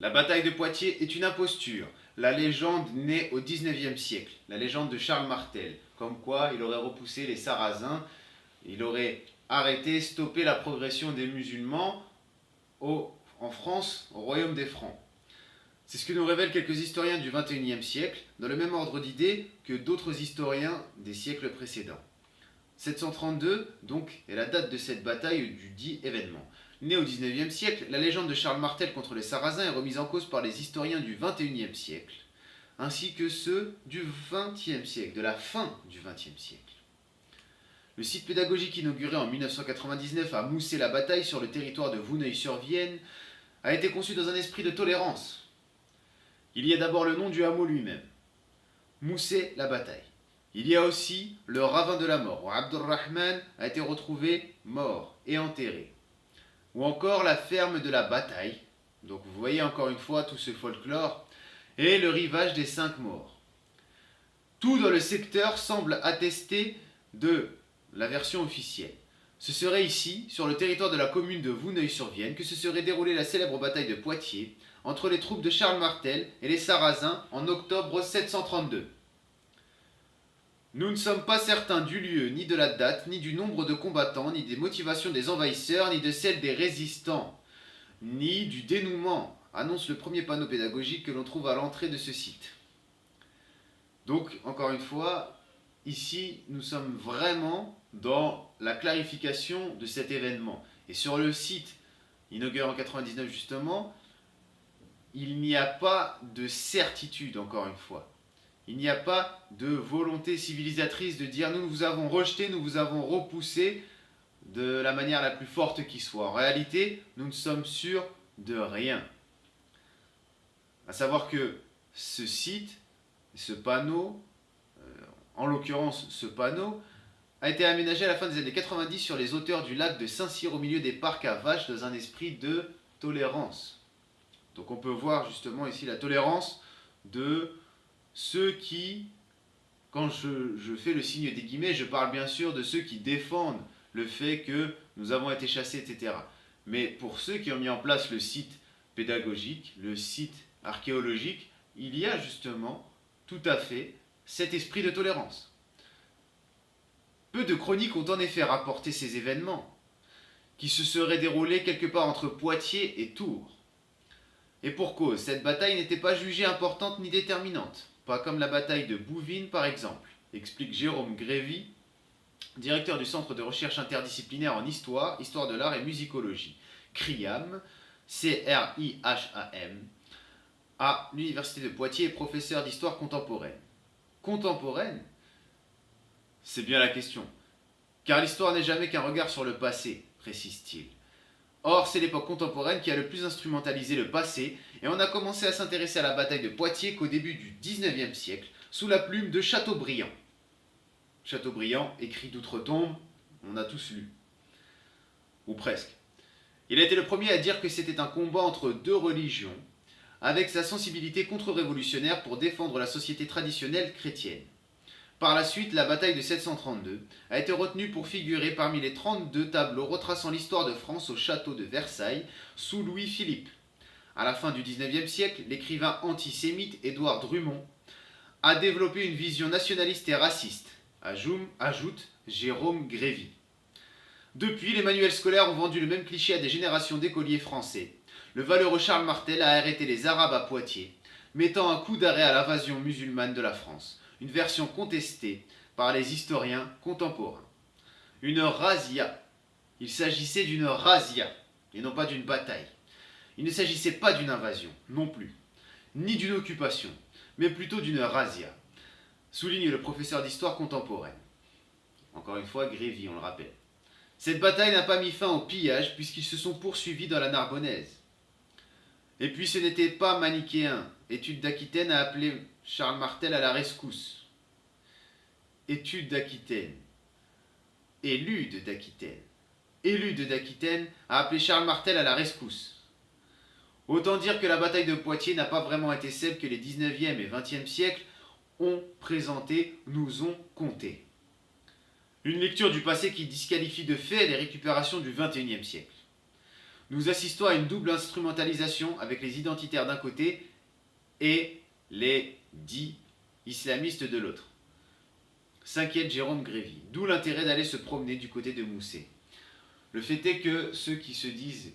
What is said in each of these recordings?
La bataille de Poitiers est une imposture. La légende naît au XIXe siècle, la légende de Charles Martel, comme quoi il aurait repoussé les Sarrasins, il aurait arrêté, stoppé la progression des musulmans en France, au royaume des Francs. C'est ce que nous révèlent quelques historiens du XXIe siècle, dans le même ordre d'idées que d'autres historiens des siècles précédents. 732, donc, est la date de cette bataille du dit événement. Né au XIXe siècle, la légende de Charles Martel contre les Sarrasins est remise en cause par les historiens du XXIe siècle, ainsi que ceux du XXe siècle, de la fin du XXe siècle. Le site pédagogique inauguré en 1999 à Moussé-la-Bataille sur le territoire de Vouneuil-sur-Vienne a été conçu dans un esprit de tolérance. Il y a d'abord le nom du hameau lui-même, Moussé-la-Bataille. Il y a aussi le ravin de la mort, où Abdurrahman a été retrouvé mort et enterré. Ou encore la ferme de la bataille, donc vous voyez encore une fois tout ce folklore, et le rivage des 5 morts. Tout dans le secteur semble attester de la version officielle. Ce serait ici, sur le territoire de la commune de Vouneuil-sur-Vienne, que se serait déroulée la célèbre bataille de Poitiers, entre les troupes de Charles Martel et les Sarrasins en octobre 732. Nous ne sommes pas certains du lieu, ni de la date, ni du nombre de combattants, ni des motivations des envahisseurs, ni de celles des résistants, ni du dénouement, annonce le premier panneau pédagogique que l'on trouve à l'entrée de ce site. Donc, encore une fois, ici, nous sommes vraiment dans la clarification de cet événement. Et sur le site, inauguré en 99 justement, il n'y a pas de certitude, encore une fois. Il n'y a pas de volonté civilisatrice de dire nous vous avons rejeté, nous vous avons repoussé de la manière la plus forte qui soit. En réalité, nous ne sommes sûrs de rien. À savoir que ce site, ce panneau, en l'occurrence ce panneau, a été aménagé à la fin des années 90 sur les hauteurs du lac de Saint-Cyr au milieu des parcs à vaches dans un esprit de tolérance. Donc on peut voir justement ici la tolérance de ceux qui, quand je fais le signe des guillemets, je parle bien sûr de ceux qui défendent le fait que nous avons été chassés, etc. Mais pour ceux qui ont mis en place le site pédagogique, le site archéologique, il y a justement tout à fait cet esprit de tolérance. Peu de chroniques ont en effet rapporté ces événements, qui se seraient déroulés quelque part entre Poitiers et Tours. Et pour cause, cette bataille n'était pas jugée importante ni déterminante, pas comme la bataille de Bouvines par exemple, explique Jérôme Grévy, directeur du Centre de recherche interdisciplinaire en histoire, histoire de l'art et musicologie, CRIHAM, C-R-I-H-A-M, à l'Université de Poitiers et professeur d'histoire contemporaine. Contemporaine? C'est bien la question. Car l'histoire n'est jamais qu'un regard sur le passé, précise-t-il. Or, c'est l'époque contemporaine qui a le plus instrumentalisé le passé, et on a commencé à s'intéresser à la bataille de Poitiers qu'au début du XIXe siècle, sous la plume de Chateaubriand. Chateaubriand, écrit d'outre-tombe, on a tous lu. Ou presque. Il a été le premier à dire que c'était un combat entre deux religions, avec sa sensibilité contre-révolutionnaire pour défendre la société traditionnelle chrétienne. Par la suite, la bataille de 732 a été retenue pour figurer parmi les 32 tableaux retraçant l'histoire de France au château de Versailles sous Louis-Philippe. À la fin du XIXe siècle, l'écrivain antisémite Édouard Drummond a développé une vision nationaliste et raciste, ajoute Jérôme Grévy. Depuis, les manuels scolaires ont vendu le même cliché à des générations d'écoliers français. Le valeureux Charles Martel a arrêté les Arabes à Poitiers, mettant un coup d'arrêt à l'invasion musulmane de la France. Une version contestée par les historiens contemporains. Une razzia. Il s'agissait d'une razzia, et non pas d'une bataille. Il ne s'agissait pas d'une invasion, non plus, ni d'une occupation, mais plutôt d'une razzia, souligne le professeur d'histoire contemporaine. Encore une fois, Grévy, on le rappelle. Cette bataille n'a pas mis fin au pillage, puisqu'ils se sont poursuivis dans la Narbonnaise. Et puis ce n'était pas manichéen. Étude d'Aquitaine a appelé Charles Martel à la rescousse. Étude d'Aquitaine. Élude d'Aquitaine. Élude d'Aquitaine a appelé Charles Martel à la rescousse. Autant dire que la bataille de Poitiers n'a pas vraiment été celle que les 19e et 20e siècles ont présentée, nous ont conté. Une lecture du passé qui disqualifie de fait les récupérations du 21e siècle. Nous assistons à une double instrumentalisation avec les identitaires d'un côté et les dits islamistes de l'autre. S'inquiète Jérôme Grévy. D'où l'intérêt d'aller se promener du côté de Mousset. Le fait est que ceux qui se disent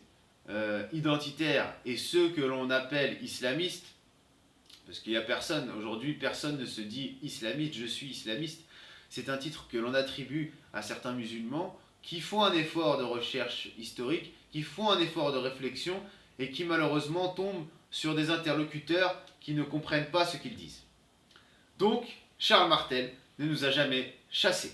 identitaires et ceux que l'on appelle islamistes, parce qu'il n'y a personne, aujourd'hui personne ne se dit islamiste, je suis islamiste, c'est un titre que l'on attribue à certains musulmans qui font un effort de recherche historique, qui font un effort de réflexion et qui malheureusement tombent sur des interlocuteurs qui ne comprennent pas ce qu'ils disent. Donc, Charles Martel ne nous a jamais chassés.